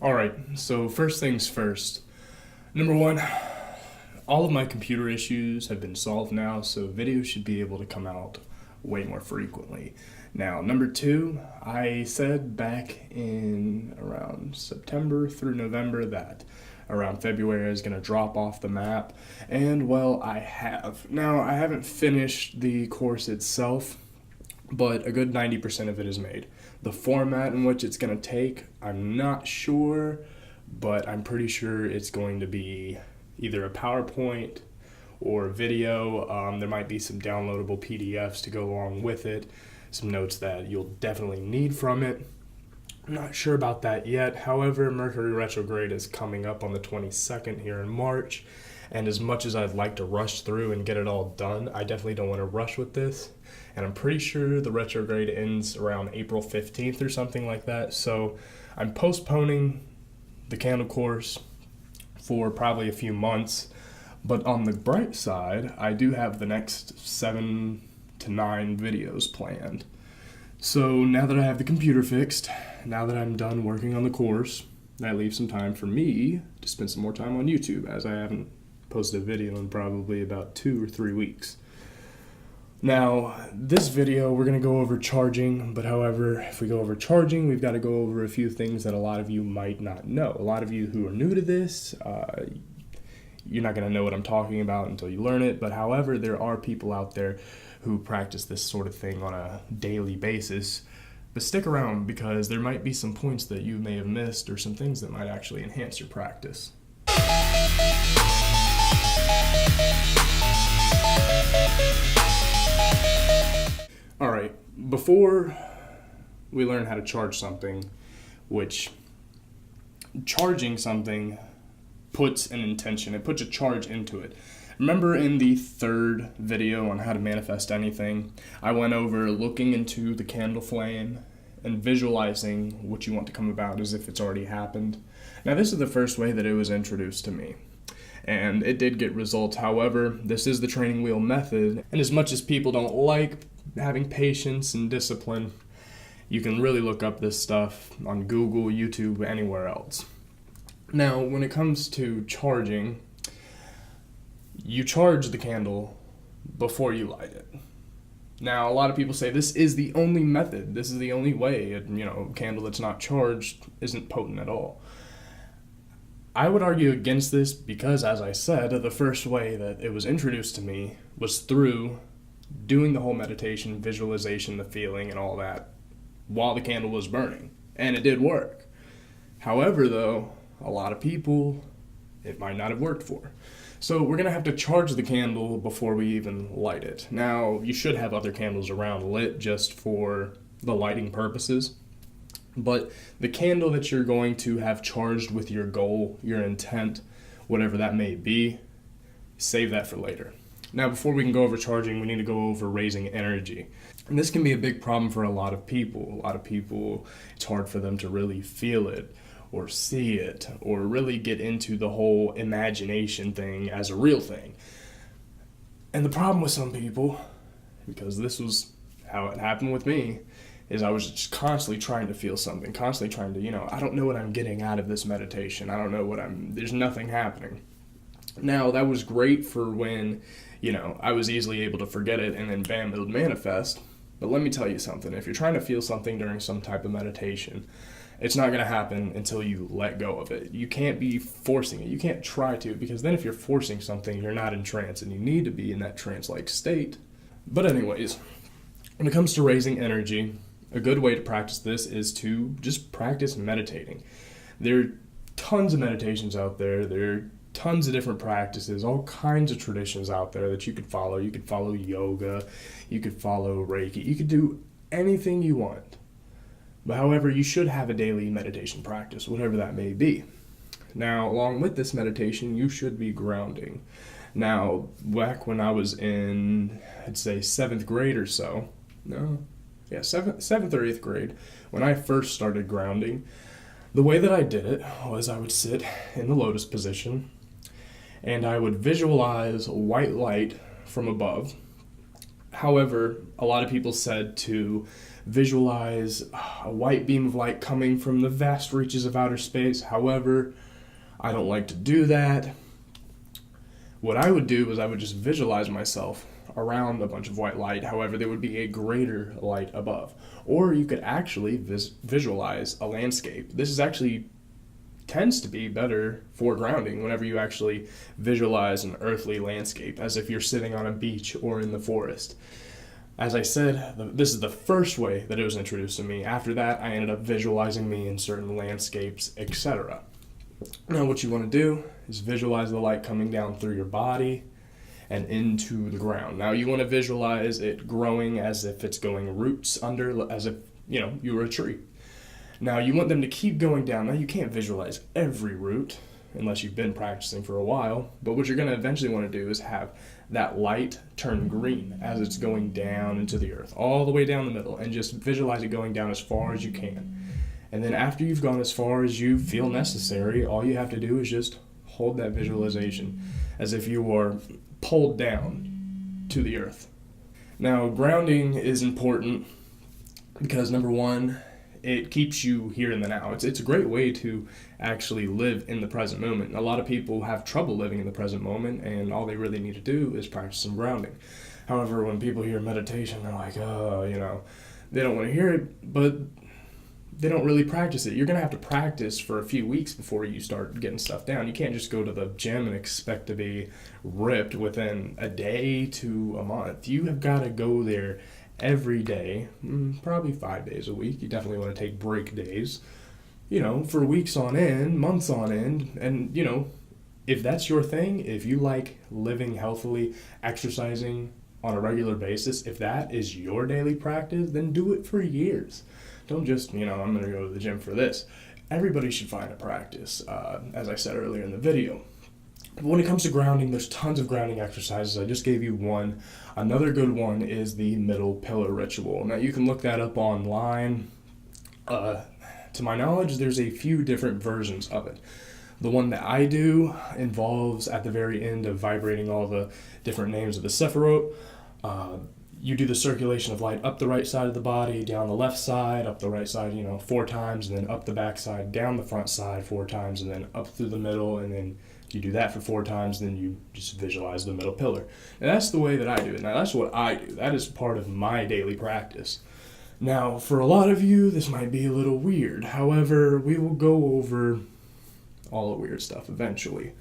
Alright, so first things first. Number one, all of my computer issues have been solved now, so videos should be able to come out way more frequently. Now, number two, I said back in around September through November that around February I was going to drop off the map, and well, I have. Now, I haven't finished the course itself, but a good 90% of it is made. The format in which it's going to take, I'm not sure, but I'm pretty sure it's going to be either a PowerPoint or video. There might be some downloadable PDFs to go along with it, some notes that you'll definitely need from it. I'm not sure about that yet. However, Mercury retrograde is coming up on the 22nd here in March, and as much as I'd like to rush through and get it all done, I definitely don't want to rush with this. And I'm pretty sure the retrograde ends around April 15th or something like that. So I'm postponing the candle course for probably a few months. But on the bright side, I do have the next 7 to 9 videos planned. So now that I have the computer fixed, now that I'm done working on the course, that leaves some time for me to spend some more time on YouTube, as I haven't posted a video in probably about 2 or 3 weeks. Now, this video, we're going to go over charging, but however, if we go over charging, we've got to go over a few things that a lot of you might not know. A lot of you who are new to this, you're not going to know what I'm talking about until you learn it, but however, there are people out there who practice this sort of thing on a daily basis. But stick around, because there might be some points that you may have missed or some things that might actually enhance your practice. Alright, before we learn how to charge something, which charging something puts an intention, it puts a charge into it. Remember in the third video on how to manifest anything, I went over looking into the candle flame and visualizing what you want to come about as if it's already happened. Now this is the first way that it was introduced to me, and it did get results. However, this is the training wheel method, and as much as people don't like having patience and discipline, you can really look up this stuff on Google, YouTube, anywhere else. Now, when it comes to charging, you charge the candle before you light it. Now, a lot of people say this is the only method, this is the only way, a candle that's not charged isn't potent at all. I would argue against this because, as I said, the first way that it was introduced to me was through doing the whole meditation, visualization, the feeling, and all that while the candle was burning. And it did work. However, though, a lot of people, it might not have worked for. So we're going to have to charge the candle before we even light it. Now, you should have other candles around lit just for the lighting purposes. But the candle that you're going to have charged with your goal, your intent, whatever that may be, save that for later. Now, before we can go over charging, we need to go over raising energy. And this can be a big problem for a lot of people. A lot of people, it's hard for them to really feel it or see it or really get into the whole imagination thing as a real thing. And the problem with some people, because this was how it happened with me, is I was just constantly trying to feel something, constantly trying to, I don't know what I'm getting out of this meditation. I don't know there's nothing happening. Now, that was great for when, I was easily able to forget it and then bam, it would manifest. But let me tell you something. If you're trying to feel something during some type of meditation, it's not going to happen until you let go of it. You can't be forcing it. You can't try to, because then if you're forcing something, you're not in trance, and you need to be in that trance-like state. But anyways, when it comes to raising energy, a good way to practice this is to just practice meditating. There are tons of meditations out there. There are tons of different practices, all kinds of traditions out there that you could follow. You could follow yoga, you could follow Reiki, you could do anything you want. But however, you should have a daily meditation practice, whatever that may be. Now, along with this meditation, you should be grounding. Now, back when I was in, I'd say 7th grade or so, 7th or 8th grade, when I first started grounding, the way that I did it was I would sit in the lotus position, and I would visualize white light from above However, a lot of people said to visualize a white beam of light coming from the vast reaches of outer space. However, I don't like to do that. What I would do is I would just visualize myself around a bunch of white light. However, there would be a greater light above. Or you could actually visualize a landscape. This is actually tends to be better for grounding whenever you actually visualize an earthly landscape, as if you're sitting on a beach or in the forest. As I said, this is the first way that it was introduced to me. After that, I ended up visualizing me in certain landscapes, etc. Now what you want to do is visualize the light coming down through your body and into the ground. Now you want to visualize it growing as if it's going roots under, as if, you were a tree. Now you want them to keep going down. Now you can't visualize every root unless you've been practicing for a while, but what you're going to eventually want to do is have that light turn green as it's going down into the earth, all the way down the middle, and just visualize it going down as far as you can. And then after you've gone as far as you feel necessary, all you have to do is just hold that visualization as if you were pulled down to the earth. Now, grounding is important because, number one, it keeps you here in the now. It's a great way to actually live in the present moment. A lot of people have trouble living in the present moment, and all they really need to do is practice some grounding. However, when people hear meditation, they're like, they don't want to hear it, but they don't really practice it. You're going to have to practice for a few weeks before you start getting stuff down. You can't just go to the gym and expect to be ripped within a day to a month. You have got to go there every day, probably 5 days a week. You definitely want to take break days, for weeks on end, months on end. And, if that's your thing, if you like living healthily, exercising on a regular basis, if that is your daily practice, then do it for years. Don't just, I'm going to go to the gym for this. Everybody should find a practice, as I said earlier in the video. But when it comes to grounding, there's tons of grounding exercises. I just gave you one. Another good one is the middle pillar ritual. Now, you can look that up online. To my knowledge, there's a few different versions of it. The one that I do involves, at the very end of vibrating all the different names of the Sephiroth, you do the circulation of light up the right side of the body, down the left side, up the right side, 4 times, and then up the back side, down the front side 4 times, and then up through the middle, and then you do that for 4 times, then you just visualize the middle pillar. And that's the way that I do it. Now, that's what I do. That is part of my daily practice. Now, for a lot of you, this might be a little weird. However, we will go over all the weird stuff eventually.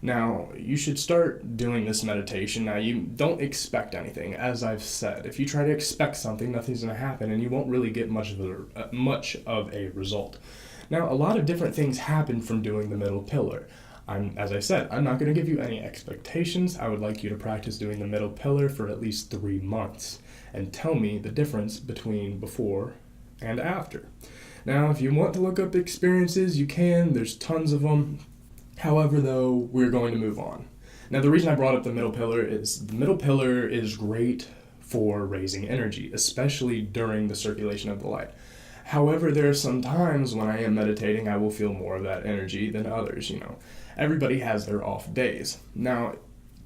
Now, you should start doing this meditation. Now, you don't expect anything, as I've said. If you try to expect something, nothing's going to happen, and you won't really get much of a result. Now, a lot of different things happen from doing the middle pillar. As I said, I'm not going to give you any expectations. I would like you to practice doing the middle pillar for at least 3 months and tell me the difference between before and after. Now, if you want to look up experiences, you can. There's tons of them. However, though, we're going to move on. Now, the reason I brought up the middle pillar is great for raising energy, especially during the circulation of the light. However, there are some times when I am meditating, I will feel more of that energy than others, Everybody has their off days. Now,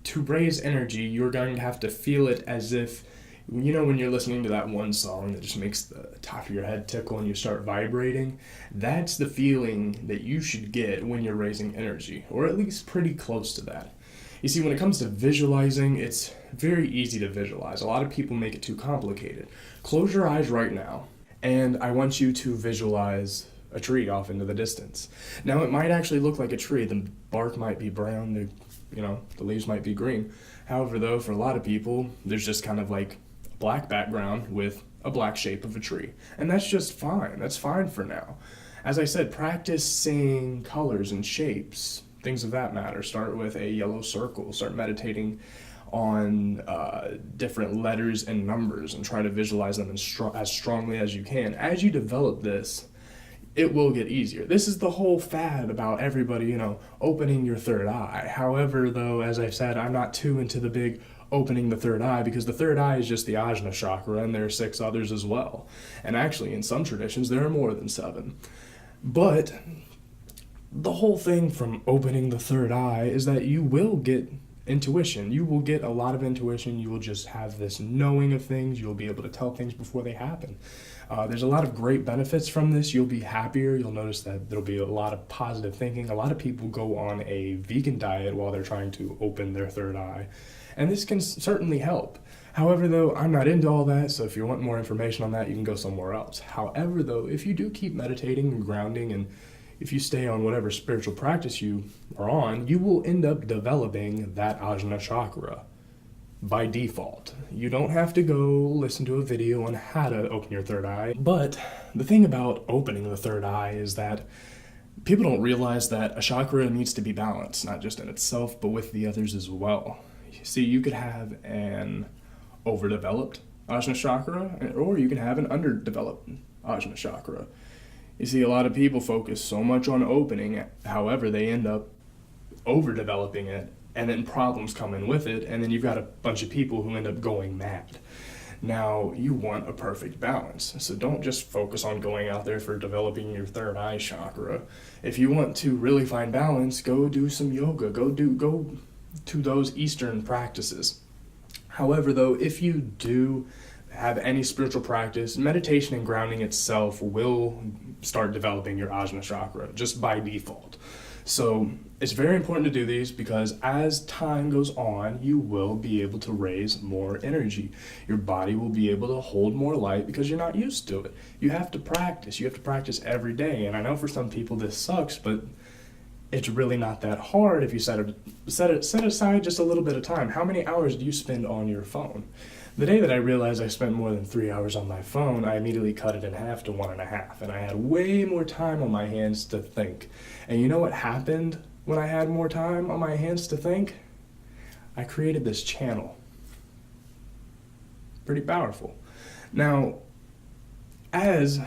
to raise energy, you're going to have to feel it as if, when you're listening to that one song that just makes the top of your head tickle and you start vibrating, that's the feeling that you should get when you're raising energy, or at least pretty close to that. You see, when it comes to visualizing, it's very easy to visualize. A lot of people make it too complicated. Close your eyes right now, and I want you to visualize a tree off into the distance. Now, it might actually look like a tree. The bark might be brown, the leaves might be green. However, though, for a lot of people, there's just kind of like a black background with a black shape of a tree. And that's just fine. That's fine for now. As I said, practice seeing colors and shapes, things of that matter. Start with a yellow circle. Start meditating on different letters and numbers and try to visualize them as strongly as you can. As you develop this, it will get easier. This is the whole fad about everybody, opening your third eye. However, though, as I've said, I'm not too into the big opening the third eye, because the third eye is just the ajna chakra, and there are 6 others as well. And actually, in some traditions, there are more than 7. But the whole thing from opening the third eye is that you will get intuition. You will get a lot of intuition. You will just have this knowing of things. You'll be able to tell things before they happen. There's a lot of great benefits from this. You'll be happier. You'll notice that there'll be a lot of positive thinking. A lot of people go on a vegan diet while they're trying to open their third eye, and this can certainly help. However, though, I'm not into all that, so if you want more information on that, you can go somewhere else. However, though, if you do keep meditating and grounding, and if you stay on whatever spiritual practice you are on, you will end up developing that ajna chakra by default. You don't have to go listen to a video on how to open your third eye. But the thing about opening the third eye is that people don't realize that a chakra needs to be balanced, not just in itself, but with the others as well. See, you could have an overdeveloped ajna chakra, or you can have an underdeveloped ajna chakra. You see, a lot of people focus so much on opening it, however, they end up overdeveloping it, and then problems come in with it, and then you've got a bunch of people who end up going mad. Now, you want a perfect balance, so don't just focus on going out there for developing your third eye chakra. If you want to really find balance, go do some yoga, go to those Eastern practices. However, though, if you do have any spiritual practice, meditation and grounding itself will start developing your ajna chakra just by default. So it's very important to do these because as time goes on, you will be able to raise more energy. Your body will be able to hold more light because you're not used to it. You have to practice. You have to practice every day. And I know for some people this sucks, but it's really not that hard if you set aside just a little bit of time. How many hours do you spend on your phone? The day that I realized I spent more than 3 hours on my phone, I immediately cut it in half to 1.5, and I had way more time on my hands to think. And you know what happened when I had more time on my hands to think? I created this channel. Pretty powerful. Now, as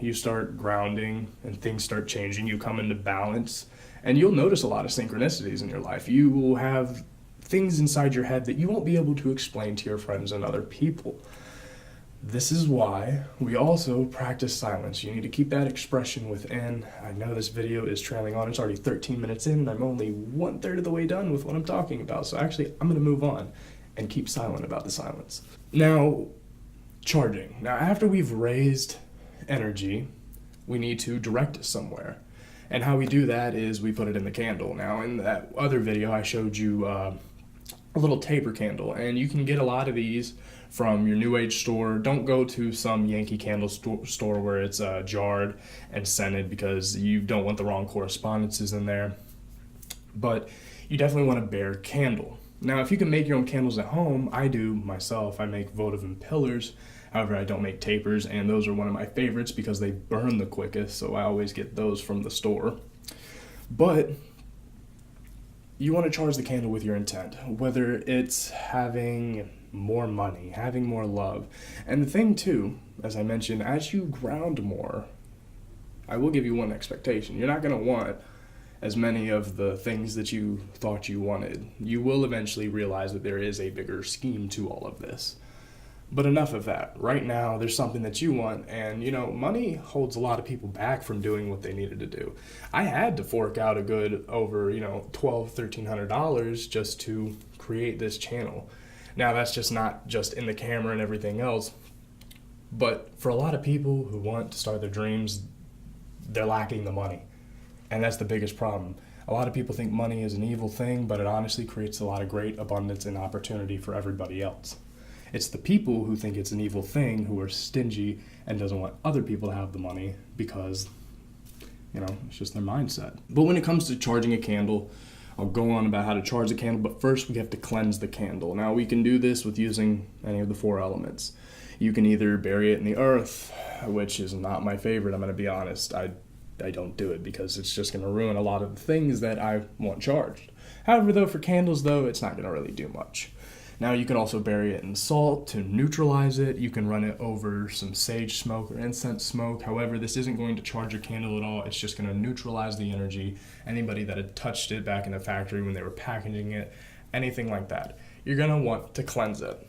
you start grounding and things start changing, you come into balance, and you'll notice a lot of synchronicities in your life. You will have things inside your head that you won't be able to explain to your friends and other people. This is why we also practice silence. You need to keep that expression within. I know this video is trailing on. It's already 13 minutes in, and I'm only 1/3 of the way done with what I'm talking about. So actually, I'm going to move on and keep silent about the silence. Now, charging. Now, after we've raised energy, we need to direct it somewhere. And how we do that is we put it in the candle. Now, in that other video, I showed you a little taper candle, and you can get a lot of these from your New Age store. Don't go to some Yankee candle store where it's jarred and scented, because you don't want the wrong correspondences in there. But you definitely want a bare candle. Now, if you can make your own candles at home, I do myself. I make votive and pillars. However, I don't make tapers, and those are one of my favorites because they burn the quickest, so I always get those from the store. But you want to charge the candle with your intent, whether it's having more money, having more love. And the thing too, as I mentioned, as you ground more, I will give you one expectation. You're not going to want as many of the things that you thought you wanted. You will eventually realize that there is a bigger scheme to all of this. But enough of that. Right now, there's something that you want, and money holds a lot of people back from doing what they needed to do. I had to fork out a good over, $1,200-$1,300 just to create this channel. Now, that's just not just in the camera and everything else, but for a lot of people who want to start their dreams, they're lacking the money, and that's the biggest problem. A lot of people think money is an evil thing, but it honestly creates a lot of great abundance and opportunity for everybody else. It's the people who think it's an evil thing who are stingy and doesn't want other people to have the money because, it's just their mindset. But when it comes to charging a candle, I'll go on about how to charge the candle, but first we have to cleanse the candle. Now, we can do this with using any of the 4 elements. You can either bury it in the earth, which is not my favorite, I'm going to be honest. I don't do it because it's just going to ruin a lot of the things that I want charged. However, though, for candles, it's not going to really do much. Now, you can also bury it in salt to neutralize it. You can run it over some sage smoke or incense smoke. However, this isn't going to charge your candle at all. It's just going to neutralize the energy. Anybody that had touched it back in the factory when they were packaging it, anything like that, you're going to want to cleanse it.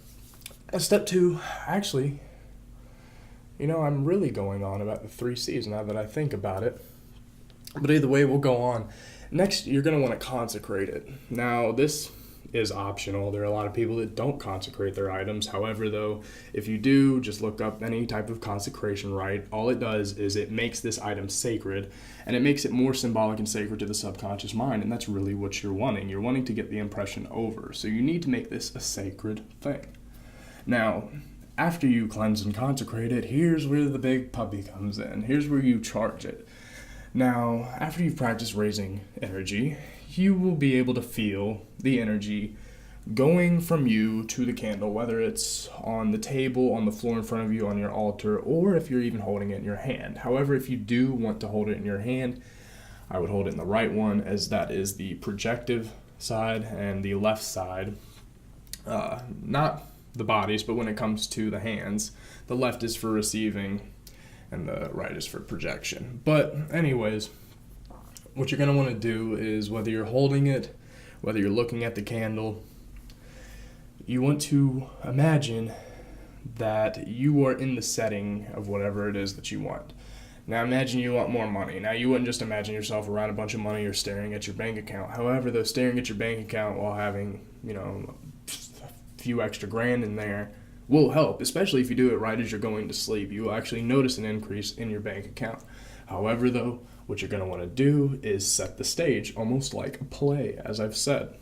And step 2, actually, I'm really going on about the 3 C's now that I think about it. But either way, we'll go on. Next, you're going to want to consecrate it. Now, this is optional. There are a lot of people that don't consecrate their items. However, though, if you do, just look up any type of consecration rite. All it does is it makes this item sacred, and it makes it more symbolic and sacred to the subconscious mind, and that's really what you're wanting. You're wanting to get the impression over. So you need to make this a sacred thing. Now, after you cleanse and consecrate it, here's where the big puppy comes in. Here's where you charge it. Now, after you've practiced raising energy, you will be able to feel the energy going from you to the candle, whether it's on the table, on the floor in front of you, on your altar, or if you're even holding it in your hand. However, if you do want to hold it in your hand, I would hold it in the right one, as that is the projective side, and the left side, not the bodies, but when it comes to the hands, the left is for receiving and the right is for projection. But anyways, what you're going to want to do is, whether you're holding it, whether you're looking at the candle, you want to imagine that you are in the setting of whatever it is that you want. Now imagine you want more money. Now you wouldn't just imagine yourself around a bunch of money or staring at your bank account. However, though, staring at your bank account while having, a few extra grand in there will help, especially if you do it right as you're going to sleep. You will actually notice an increase in your bank account. However, though, what you're going to want to do is set the stage, almost like a play, as I've said.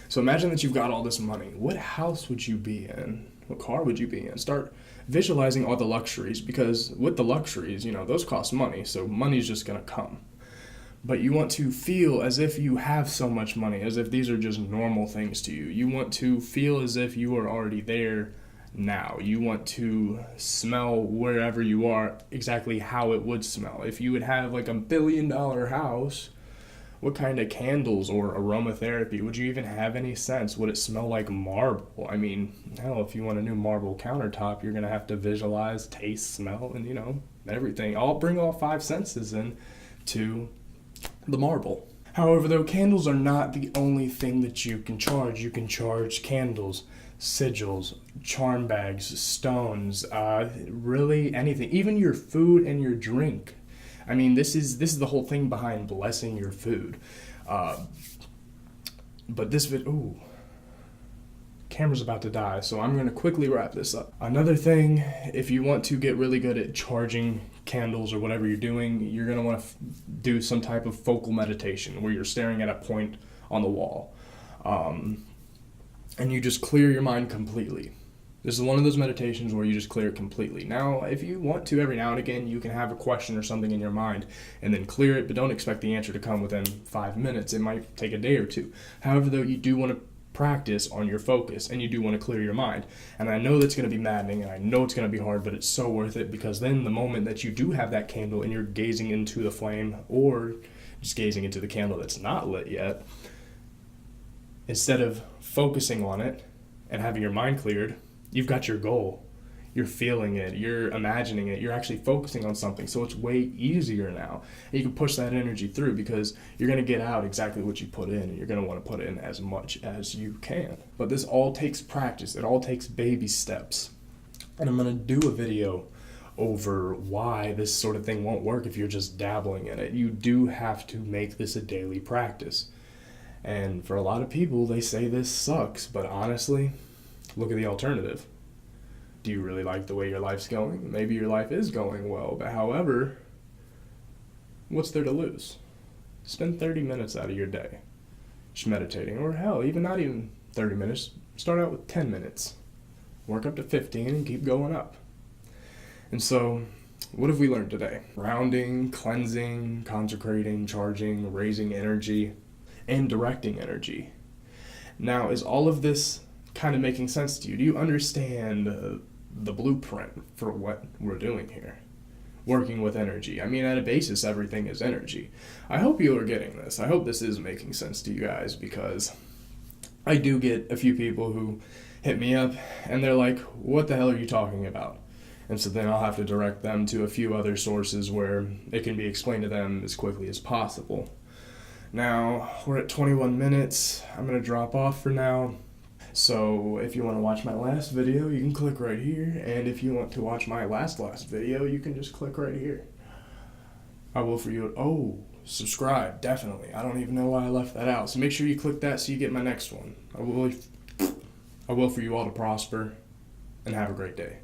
So imagine that you've got all this money. What house would you be in? What car would you be in? Start visualizing all the luxuries, because with the luxuries, those cost money, so money's just going to come. But you want to feel as if you have so much money, as if these are just normal things to you. You want to feel as if you are already there now. You want to smell wherever you are exactly how it would smell. If you would have like $1 billion house, what kind of candles or aromatherapy would you even have any sense? Would it smell like marble? I mean, hell, if you want a new marble countertop, you're going to have to visualize, taste, smell, and everything. Bring all 5 senses in to the marble. However, though, candles are not the only thing that you can charge. You can charge candles, sigils, charm bags, stones, really anything, even your food and your drink. I mean, this is the whole thing behind blessing your food. But this camera's about to die, so I'm going to quickly wrap this up. Another thing, if you want to get really good at charging candles or whatever you're doing, you're going to want to do some type of focal meditation where you're staring at a point on the wall. And you just clear your mind completely. This is one of those meditations where you just clear it completely. Now, if you want to, every now and again, you can have a question or something in your mind and then clear it, but don't expect the answer to come within 5 minutes. It might take a day or two. However, though, you do want to practice on your focus, and you do want to clear your mind. And I know that's going to be maddening, and I know it's going to be hard, but it's so worth it, because then the moment that you do have that candle and you're gazing into the flame, or just gazing into the candle that's not lit yet, instead of focusing on it and having your mind cleared, you've got your goal. You're feeling it, you're imagining it, you're actually focusing on something, so it's way easier now. And you can push that energy through, because you're going to get out exactly what you put in, and you're going to want to put in as much as you can. But this all takes practice, it all takes baby steps. And I'm going to do a video over why this sort of thing won't work if you're just dabbling in it. You do have to make this a daily practice. And for a lot of people, they say this sucks, but honestly, look at the alternative. Do you really like the way your life's going? Maybe your life is going well, but however, what's there to lose? Spend 30 minutes out of your day just meditating, or hell, not even 30 minutes. Start out with 10 minutes. Work up to 15 and keep going up. And so, what have we learned today? Grounding, cleansing, consecrating, charging, raising energy, and directing energy. Now, is all of this kind of making sense to you? Do you understand the blueprint for what we're doing here? Working with energy. I mean, at a basis, everything is energy. I hope you are getting this. I hope this is making sense to you guys, because I do get a few people who hit me up and they're like, what the hell are you talking about? And so then I'll have to direct them to a few other sources where it can be explained to them as quickly as possible. Now, we're at 21 minutes. I'm going to drop off for now. So if you want to watch my last video, you can click right here. And if you want to watch my last video, you can just click right here. I will for you. Oh, subscribe, definitely. I don't even know why I left that out. So make sure you click that so you get my next one. I will for you all to prosper and have a great day.